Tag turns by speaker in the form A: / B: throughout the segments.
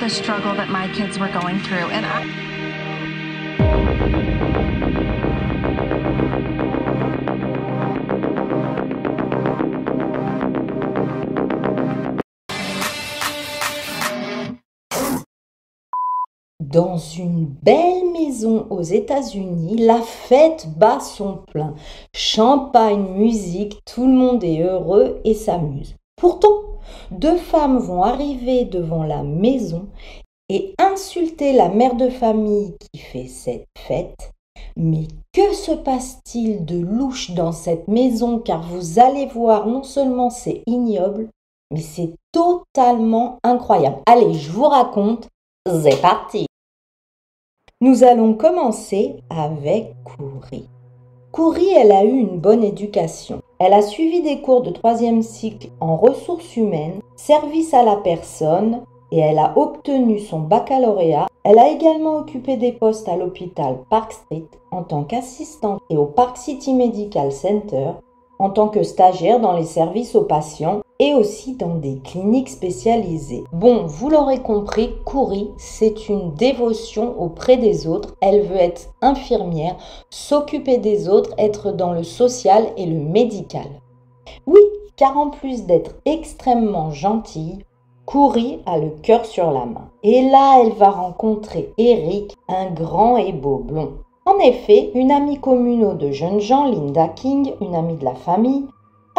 A: the struggle that my kids were going through, and
B: Dans une belle maison aux États-Unis, la fête bat son plein. Champagne, musique, tout le monde est heureux et s'amuse. Pourtant, deux femmes vont arriver devant la maison et insulter la mère de famille qui fait cette fête. Mais que se passe-t-il de louche dans cette maison, car vous allez voir, non seulement c'est ignoble, mais c'est totalement incroyable. Allez, je vous raconte, c'est parti! Nous allons commencer avec Kouri. Kouri, elle a eu une bonne éducation. Elle a suivi des cours de 3e cycle en ressources humaines, service à la personne, et elle a obtenu son baccalauréat. Elle a également occupé des postes à l'hôpital Park Street en tant qu'assistante et au Park City Medical Center en tant que stagiaire dans les services aux patients et aussi dans des cliniques spécialisées. Bon, vous l'aurez compris, Kouri, c'est une dévotion auprès des autres. Elle veut être infirmière, s'occuper des autres, être dans le social et le médical. Oui, car en plus d'être extrêmement gentille, Kouri a le cœur sur la main. Et là, elle va rencontrer Eric, un grand et beau blond. En effet, une amie commune de jeunes gens, Linda King, une amie de la famille,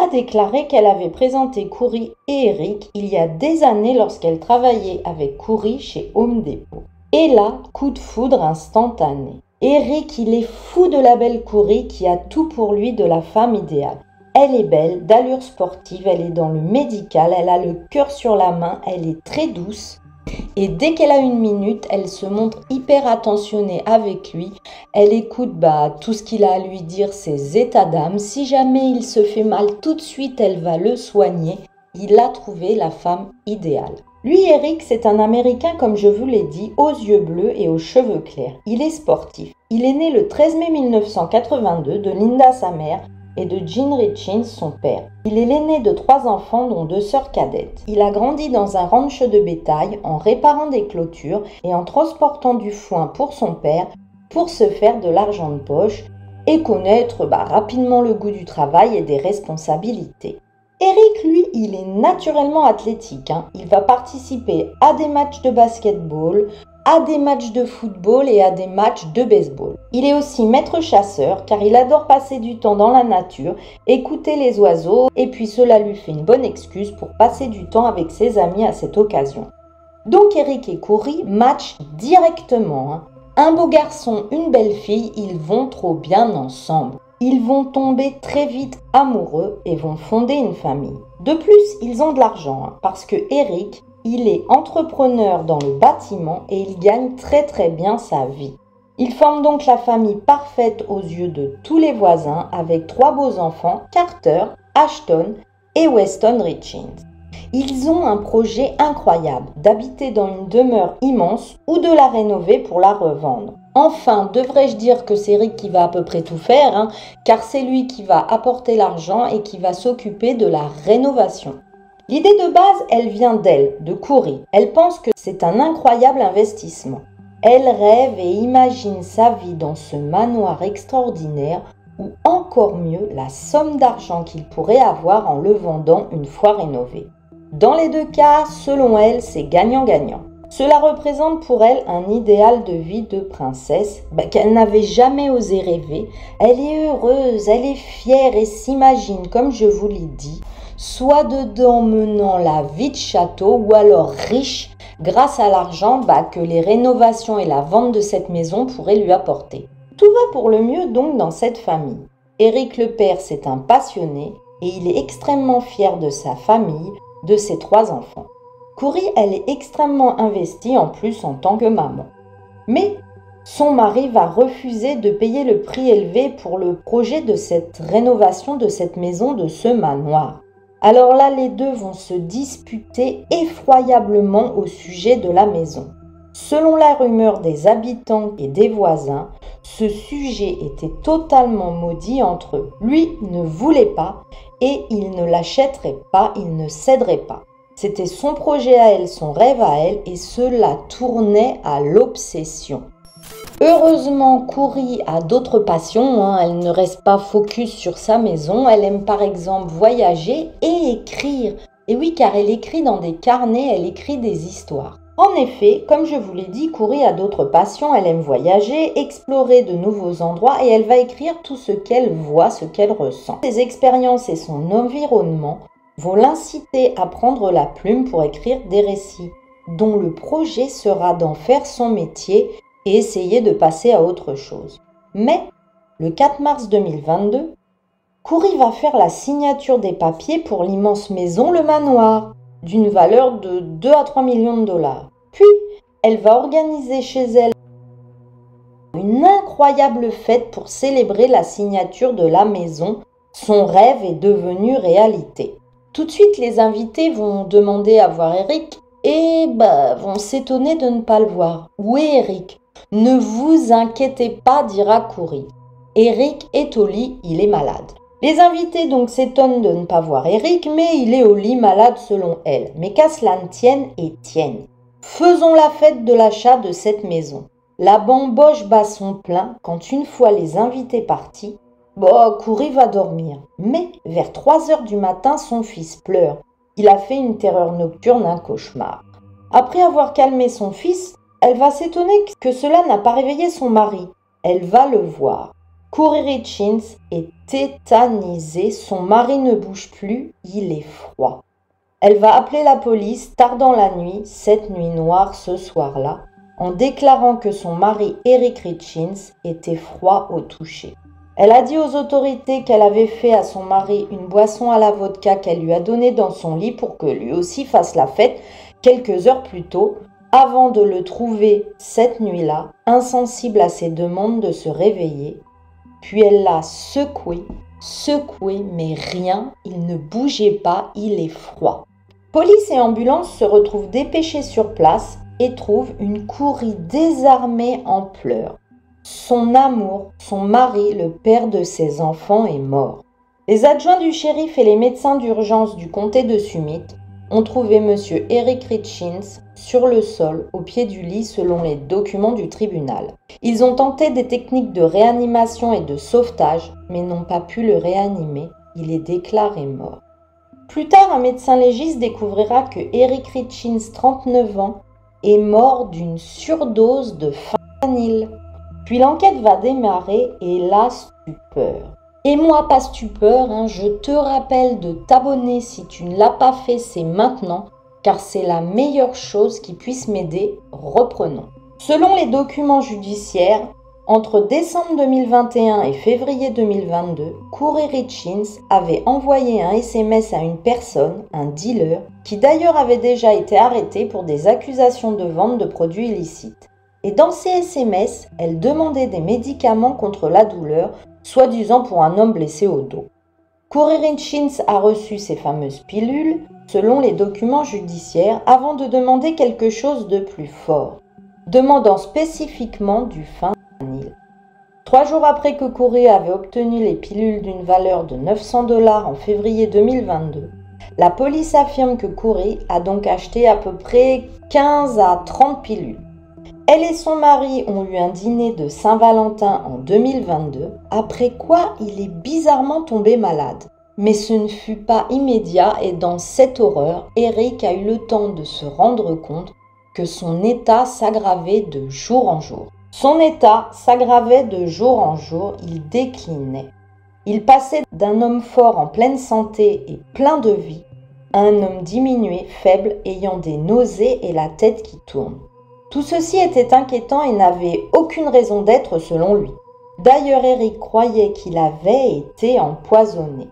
B: a déclaré qu'elle avait présenté Kouri et Eric il y a des années lorsqu'elle travaillait avec Kouri chez Home Depot. Et là, coup de foudre instantané. Eric, il est fou de la belle Kouri qui a tout pour lui de la femme idéale. Elle est belle, d'allure sportive, elle est dans le médical, elle a le cœur sur la main, elle est très douce. Et dès qu'elle a une minute, elle se montre hyper attentionnée avec lui. Elle écoute tout ce qu'il a à lui dire, ses états d'âme. Si jamais il se fait mal, tout de suite, elle va le soigner. Il a trouvé la femme idéale. Lui, Eric, c'est un Américain, comme je vous l'ai dit, aux yeux bleus et aux cheveux clairs. Il est sportif. Il est né le 13 mai 1982 de Linda, sa mère, et de Gene Richins, son père. Il est l'aîné de 3 enfants, dont 2 sœurs cadettes. Il a grandi dans un ranch de bétail en réparant des clôtures et en transportant du foin pour son père pour se faire de l'argent de poche et connaître rapidement le goût du travail et des responsabilités. Eric, lui, il est naturellement athlétique. Il va participer à des matchs de basketball, à des matchs de football et à des matchs de baseball. Il est aussi maître chasseur car il adore passer du temps dans la nature, écouter les oiseaux et puis cela lui fait une bonne excuse pour passer du temps avec ses amis à cette occasion. Donc Eric et Kouri matchent directement. Un beau garçon, une belle fille, ils vont trop bien ensemble. Ils vont tomber très vite amoureux et vont fonder une famille. De plus, ils ont de l'argent parce que Eric, il est entrepreneur dans le bâtiment et il gagne très bien sa vie. Il forme donc la famille parfaite aux yeux de tous les voisins avec 3 beaux enfants, Carter, Ashton et Weston Richins. Ils ont un projet incroyable d'habiter dans une demeure immense ou de la rénover pour la revendre. Enfin, devrais-je dire que c'est Eric qui va à peu près tout faire, car c'est lui qui va apporter l'argent et qui va s'occuper de la rénovation. L'idée de base, elle vient d'elle, de Kouri. Elle pense que c'est un incroyable investissement. Elle rêve et imagine sa vie dans ce manoir extraordinaire ou encore mieux, la somme d'argent qu'il pourrait avoir en le vendant une fois rénové. Dans les 2 cas, selon elle, c'est gagnant-gagnant. Cela représente pour elle un idéal de vie de princesse qu'elle n'avait jamais osé rêver. Elle est heureuse, elle est fière et s'imagine, comme je vous l'ai dit, soit dedans menant la vie de château ou alors riche grâce à l'argent que les rénovations et la vente de cette maison pourraient lui apporter. Tout va pour le mieux donc dans cette famille. Eric le père, c'est un passionné et il est extrêmement fier de sa famille, de ses 3 enfants. Kouri, elle est extrêmement investie en plus en tant que maman. Mais son mari va refuser de payer le prix élevé pour le projet de cette rénovation de cette maison, de ce manoir. Alors là, les deux vont se disputer effroyablement au sujet de la maison. Selon la rumeur des habitants et des voisins, ce sujet était totalement maudit entre eux. Lui ne voulait pas et il ne l'achèterait pas, il ne céderait pas. C'était son projet à elle, son rêve à elle, et cela tournait à l'obsession. Heureusement, Cory a d'autres passions, elle ne reste pas focus sur sa maison. Elle aime par exemple voyager et écrire. Et oui, car elle écrit dans des carnets, elle écrit des histoires. En effet, comme je vous l'ai dit, Cory a d'autres passions. Elle aime voyager, explorer de nouveaux endroits et elle va écrire tout ce qu'elle voit, ce qu'elle ressent. Ses expériences et son environnement vont l'inciter à prendre la plume pour écrire des récits, dont le projet sera d'en faire son métier et essayer de passer à autre chose. Mais, le 4 mars 2022, Cory va faire la signature des papiers pour l'immense maison Le Manoir, d'une valeur de 2 à 3 millions de dollars. Puis, elle va organiser chez elle une incroyable fête pour célébrer la signature de la maison. Son rêve est devenu réalité. Tout de suite, les invités vont demander à voir Eric et vont s'étonner de ne pas le voir. Où est Eric ? Ne vous inquiétez pas, dira Cory. Eric est au lit, il est malade. Les invités donc s'étonnent de ne pas voir Eric, mais il est au lit malade selon elle. Mais qu'à cela ne tienne et tienne. Faisons la fête de l'achat de cette maison. La bamboche bat son plein quand une fois les invités partis, Cory va dormir. Mais vers 3 heures du matin, son fils pleure. Il a fait une terreur nocturne, un cauchemar. Après avoir calmé son fils, elle va s'étonner que cela n'a pas réveillé son mari. Elle va le voir. Cory Richins est tétanisée, son mari ne bouge plus, il est froid. Elle va appeler la police tard dans la nuit, cette nuit noire ce soir-là, en déclarant que son mari Eric Richins était froid au toucher. Elle a dit aux autorités qu'elle avait fait à son mari une boisson à la vodka qu'elle lui a donnée dans son lit pour que lui aussi fasse la fête quelques heures plus tôt, avant de le trouver cette nuit-là, insensible à ses demandes de se réveiller. Puis elle l'a secoué, mais rien, il ne bougeait pas, il est froid. Police et ambulance se retrouvent dépêchés sur place et trouvent une Cory désarmée en pleurs. Son amour, son mari, le père de ses enfants, est mort. Les adjoints du shérif et les médecins d'urgence du comté de Summit ont trouvé M. Eric Richins sur le sol, au pied du lit, selon les documents du tribunal. Ils ont tenté des techniques de réanimation et de sauvetage, mais n'ont pas pu le réanimer. Il est déclaré mort. Plus tard, un médecin légiste découvrira que Eric Richins, 39 ans, est mort d'une surdose de fentanyl. Puis l'enquête va démarrer et la stupeur. Et moi, pas stupeur, je te rappelle de t'abonner si tu ne l'as pas fait, c'est maintenant, car c'est la meilleure chose qui puisse m'aider. Reprenons. Selon les documents judiciaires, entre décembre 2021 et février 2022, Cory Richins avait envoyé un SMS à une personne, un dealer, qui d'ailleurs avait déjà été arrêté pour des accusations de vente de produits illicites. Et dans ces SMS, elle demandait des médicaments contre la douleur, soi-disant pour un homme blessé au dos. Cory Richins a reçu ces fameuses pilules, selon les documents judiciaires, avant de demander quelque chose de plus fort, demandant spécifiquement du fentanyl. 3 jours après que Cory avait obtenu les pilules d'une valeur de 900 $ en février 2022, la police affirme que Cory a donc acheté à peu près 15 à 30 pilules. Elle et son mari ont eu un dîner de Saint-Valentin en 2022, après quoi il est bizarrement tombé malade. Mais ce ne fut pas immédiat et dans cette horreur, Eric a eu le temps de se rendre compte que son état s'aggravait de jour en jour. Son état s'aggravait de jour en jour, il déclinait. Il passait d'un homme fort en pleine santé et plein de vie à un homme diminué, faible, ayant des nausées et la tête qui tourne. Tout ceci était inquiétant et n'avait aucune raison d'être selon lui. D'ailleurs, Eric croyait qu'il avait été empoisonné.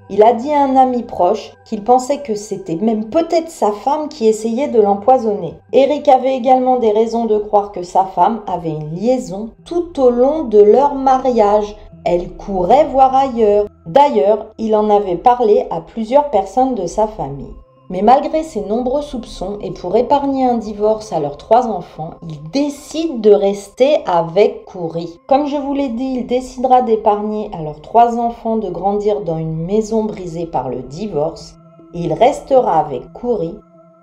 B: Il a dit à un ami proche qu'il pensait que c'était même peut-être sa femme qui essayait de l'empoisonner. Eric avait également des raisons de croire que sa femme avait une liaison tout au long de leur mariage. Elle courait voir ailleurs. D'ailleurs, il en avait parlé à plusieurs personnes de sa famille. Mais malgré ses nombreux soupçons et pour épargner un divorce à leurs 3 enfants, il décide de rester avec Cory. Comme je vous l'ai dit, il décidera d'épargner à leurs 3 enfants de grandir dans une maison brisée par le divorce et il restera avec Cory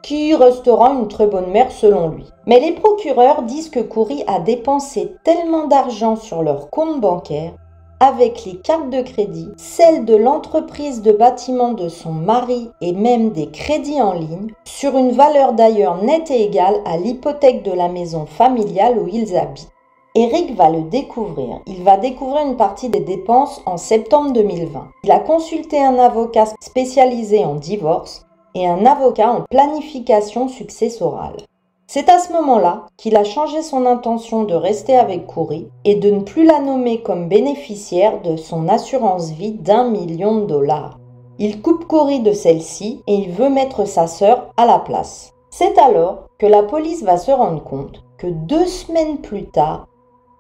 B: qui restera une très bonne mère selon lui. Mais les procureurs disent que Kouri a dépensé tellement d'argent sur leur compte bancaire, avec les cartes de crédit, celles de l'entreprise de bâtiment de son mari et même des crédits en ligne, sur une valeur d'ailleurs nette et égale à l'hypothèque de la maison familiale où ils habitent. Eric va le découvrir. Il va découvrir une partie des dépenses en septembre 2020. Il a consulté un avocat spécialisé en divorce et un avocat en planification successorale. C'est à ce moment-là qu'il a changé son intention de rester avec Kouri et de ne plus la nommer comme bénéficiaire de son assurance vie d'1 million de dollars. Il coupe Kouri de celle-ci et il veut mettre sa sœur à la place. C'est alors que la police va se rendre compte que 2 semaines plus tard,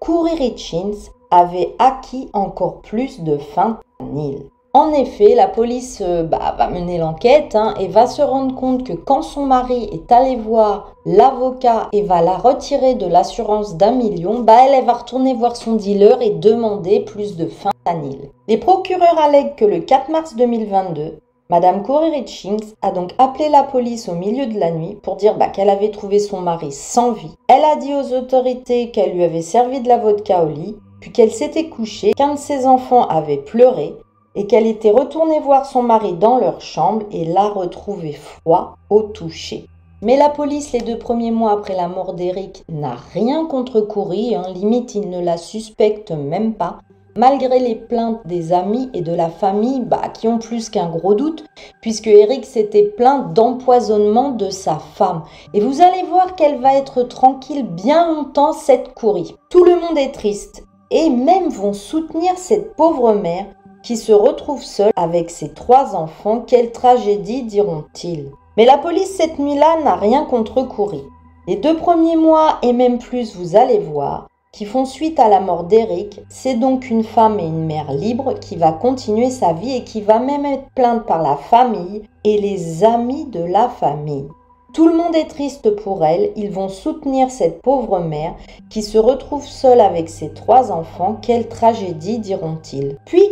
B: Kouri Richins avait acquis encore plus de fentanyl. En effet, la police va mener l'enquête et va se rendre compte que quand son mari est allé voir l'avocat et va la retirer de l'assurance d'1 million, elle va retourner voir son dealer et demander plus de fentanyl. Les procureurs allèguent que le 4 mars 2022, Madame Kouri Richins a donc appelé la police au milieu de la nuit pour dire qu'elle avait trouvé son mari sans vie. Elle a dit aux autorités qu'elle lui avait servi de la vodka au lit, puis qu'elle s'était couchée, qu'un de ses enfants avait pleuré, et qu'elle était retournée voir son mari dans leur chambre et l'a retrouvé froid au toucher. Mais la police, les 2 premiers mois après la mort d'Eric, n'a rien contre Kouri, limite il ne la suspecte même pas, malgré les plaintes des amis et de la famille qui ont plus qu'un gros doute, puisque Eric s'était plaint d'empoisonnement de sa femme. Et vous allez voir qu'elle va être tranquille bien longtemps, cette Kouri. Tout le monde est triste, et même vont soutenir cette pauvre mère qui se retrouve seule avec ses 3 enfants. Quelle tragédie, diront-ils. Mais la police cette nuit-là n'a rien contre Kouri. Les 2 premiers mois et même plus, vous allez voir, qui font suite à la mort d'Eric, c'est donc une femme et une mère libre qui va continuer sa vie et qui va même être plainte par la famille et les amis de la famille. Tout le monde est triste pour elle, ils vont soutenir cette pauvre mère qui se retrouve seule avec ses 3 enfants. Quelle tragédie, diront-ils. Puis,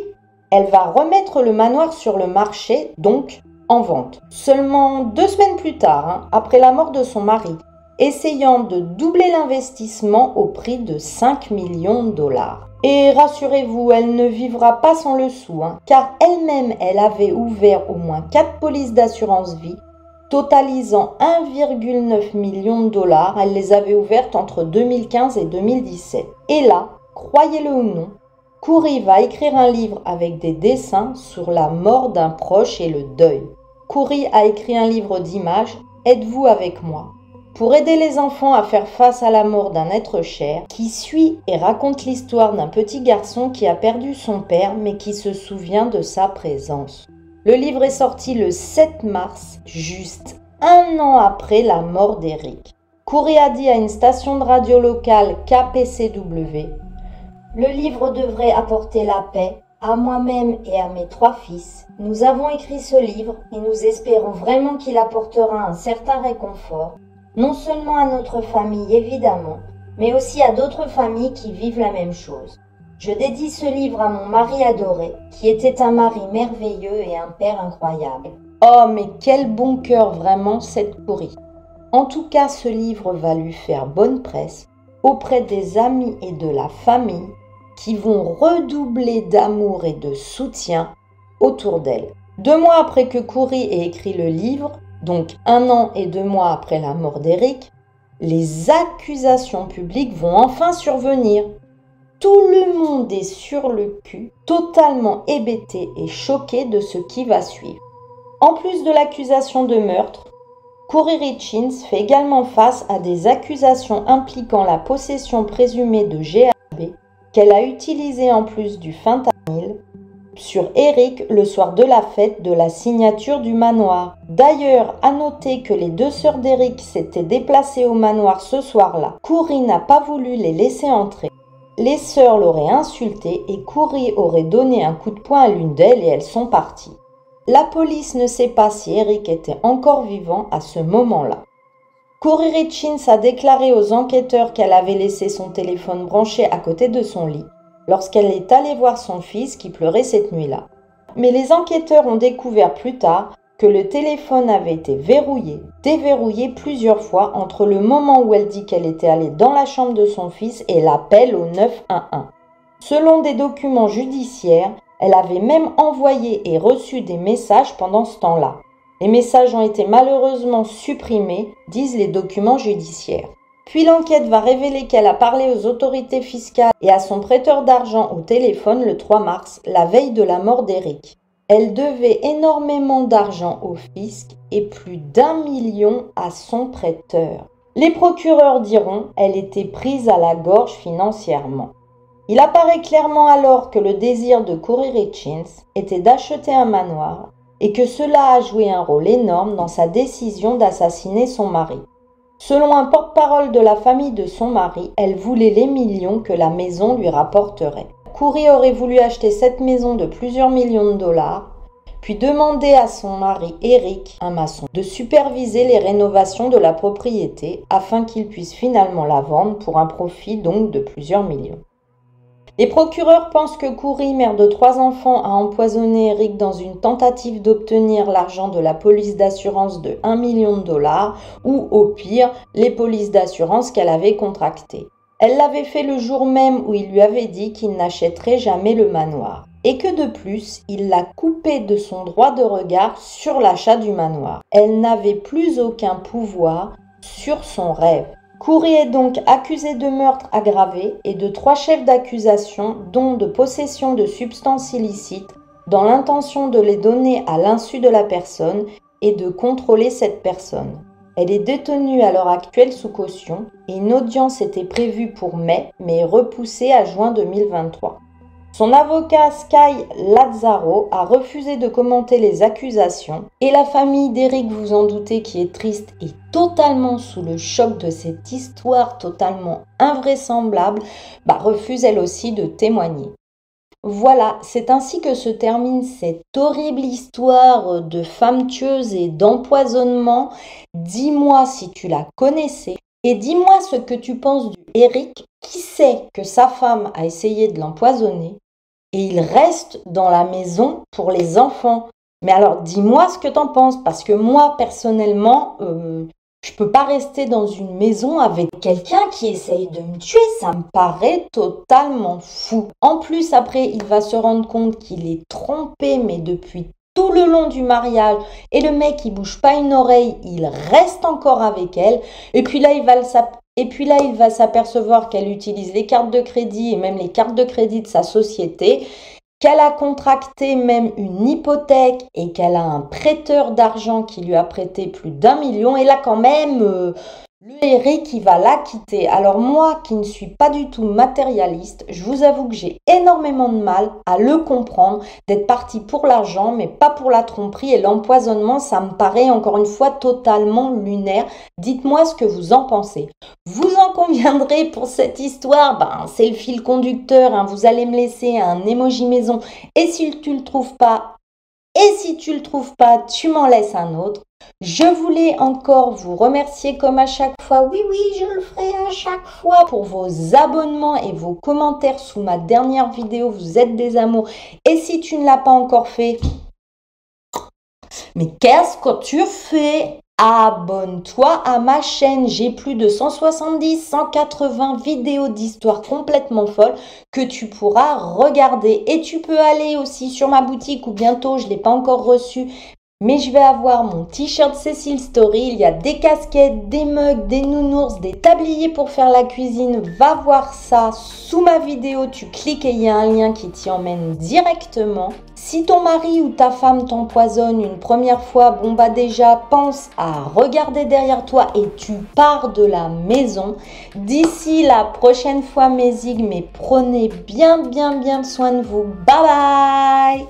B: elle va remettre le manoir sur le marché, donc en vente. Seulement 2 semaines plus tard, après la mort de son mari, essayant de doubler l'investissement au prix de 5 millions de dollars. Et rassurez-vous, elle ne vivra pas sans le sou, car elle-même, elle avait ouvert au moins 4 polices d'assurance vie, totalisant 1,9 million de dollars. Elle les avait ouvertes entre 2015 et 2017. Et là, croyez-le ou non, Kouri va écrire un livre avec des dessins sur la mort d'un proche et le deuil. Kouri a écrit un livre d'images, Êtes-vous avec moi ? Pour aider les enfants à faire face à la mort d'un être cher, qui suit et raconte l'histoire d'un petit garçon qui a perdu son père mais qui se souvient de sa présence. Le livre est sorti le 7 mars, juste 1 an après la mort d'Eric. Kouri a dit à une station de radio locale KPCW « Le livre devrait apporter la paix à moi-même et à mes 3 fils. Nous avons écrit ce livre et nous espérons vraiment qu'il apportera un certain réconfort, non seulement à notre famille évidemment, mais aussi à d'autres familles qui vivent la même chose. Je dédie ce livre à mon mari adoré, qui était un mari merveilleux et un père incroyable. » Oh, mais quel bon cœur vraiment cette Kouri. En tout cas, ce livre va lui faire bonne presse auprès des amis et de la famille qui vont redoubler d'amour et de soutien autour d'elle. 2 mois après que Kouri ait écrit le livre, donc 1 an et 2 mois après la mort d'Eric, les accusations publiques vont enfin survenir. Tout le monde est sur le cul, totalement hébété et choqué de ce qui va suivre. En plus de l'accusation de meurtre, Kouri Richins fait également face à des accusations impliquant la possession présumée de GHB qu'elle a utilisé en plus du fentanyl sur Eric le soir de la fête de la signature du manoir. D'ailleurs, à noter que les 2 sœurs d'Eric s'étaient déplacées au manoir ce soir-là. Kouri n'a pas voulu les laisser entrer. Les sœurs l'auraient insultée et Kouri aurait donné un coup de poing à l'une d'elles et elles sont parties. La police ne sait pas si Eric était encore vivant à ce moment-là. Kouri Richins a déclaré aux enquêteurs qu'elle avait laissé son téléphone branché à côté de son lit lorsqu'elle est allée voir son fils qui pleurait cette nuit-là. Mais les enquêteurs ont découvert plus tard que le téléphone avait été verrouillé, déverrouillé plusieurs fois entre le moment où elle dit qu'elle était allée dans la chambre de son fils et l'appel au 911. Selon des documents judiciaires, elle avait même envoyé et reçu des messages pendant ce temps-là. Les messages ont été malheureusement supprimés, disent les documents judiciaires. Puis l'enquête va révéler qu'elle a parlé aux autorités fiscales et à son prêteur d'argent au téléphone le 3 mars, la veille de la mort d'Eric. Elle devait énormément d'argent au fisc et plus d'1 million à son prêteur. Les procureurs diront qu'elle était prise à la gorge financièrement. Il apparaît clairement alors que le désir de Kouri Richins était d'acheter un manoir et que cela a joué un rôle énorme dans sa décision d'assassiner son mari. Selon un porte-parole de la famille de son mari, elle voulait les millions que la maison lui rapporterait. Kouri aurait voulu acheter cette maison de plusieurs millions de dollars, puis demander à son mari Eric, un maçon, de superviser les rénovations de la propriété afin qu'il puisse finalement la vendre pour un profit donc de plusieurs millions. Les procureurs pensent que Kouri, mère de 3 enfants, a empoisonné Eric dans une tentative d'obtenir l'argent de la police d'assurance de 1 million de dollars ou, au pire, les polices d'assurance qu'elle avait contractées. Elle l'avait fait le jour même où il lui avait dit qu'il n'achèterait jamais le manoir et que de plus, il l'a coupée de son droit de regard sur l'achat du manoir. Elle n'avait plus aucun pouvoir sur son rêve. Kouri est donc accusée de meurtre aggravé et de 3 chefs d'accusation, dont de possession de substances illicites, dans l'intention de les donner à l'insu de la personne et de contrôler cette personne. Elle est détenue à l'heure actuelle sous caution et une audience était prévue pour mai, mais est repoussée à juin 2023. Son avocat Sky Lazzaro a refusé de commenter les accusations et la famille d'Eric, vous en doutez, qui est triste et totalement sous le choc de cette histoire totalement invraisemblable, refuse elle aussi de témoigner. Voilà, c'est ainsi que se termine cette horrible histoire de femme tueuse et d'empoisonnement. Dis-moi si tu la connaissais et dis-moi ce que tu penses du Eric qui sait que sa femme a essayé de l'empoisonner et il reste dans la maison pour les enfants. Mais alors dis-moi ce que t'en penses, parce que moi personnellement, je peux pas rester dans une maison avec quelqu'un qui essaye de me tuer, ça me paraît totalement fou. En plus, après, il va se rendre compte qu'il est trompé, mais depuis tout le long du mariage, et le mec, il bouge pas une oreille, il reste encore avec elle, et puis là, il va s'apercevoir qu'elle utilise les cartes de crédit et même les cartes de crédit de sa société, qu'elle a contracté même une hypothèque et qu'elle a un prêteur d'argent qui lui a prêté plus d'1 million. Et là, quand même, le Eric, il va la quitter. Alors moi, qui ne suis pas du tout matérialiste, je vous avoue que j'ai énormément de mal à le comprendre, d'être parti pour l'argent, mais pas pour la tromperie et l'empoisonnement. Ça me paraît encore une fois totalement lunaire. Dites-moi ce que vous en pensez. Vous en conviendrez pour cette histoire, c'est le fil conducteur, hein. Vous allez me laisser un emoji maison. Et si tu le trouves pas, tu m'en laisses un autre. Je voulais encore vous remercier comme à chaque fois. Oui, je le ferai à chaque fois pour vos abonnements et vos commentaires sous ma dernière vidéo. Vous êtes des amours. Et si tu ne l'as pas encore fait, mais qu'est-ce que tu fais? Abonne-toi à ma chaîne, j'ai plus de 170-180 vidéos d'histoires complètement folles que tu pourras regarder. Et tu peux aller aussi sur ma boutique où bientôt, je ne l'ai pas encore reçu, mais je vais avoir mon t-shirt Cécile Story. Il y a des casquettes, des mugs, des nounours, des tabliers pour faire la cuisine. Va voir ça sous ma vidéo, tu cliques et il y a un lien qui t'y emmène directement. Si ton mari ou ta femme t'empoisonne une première fois, déjà pense à regarder derrière toi et tu pars de la maison. D'ici la prochaine fois mes zigmes, prenez bien soin de vous. Bye bye.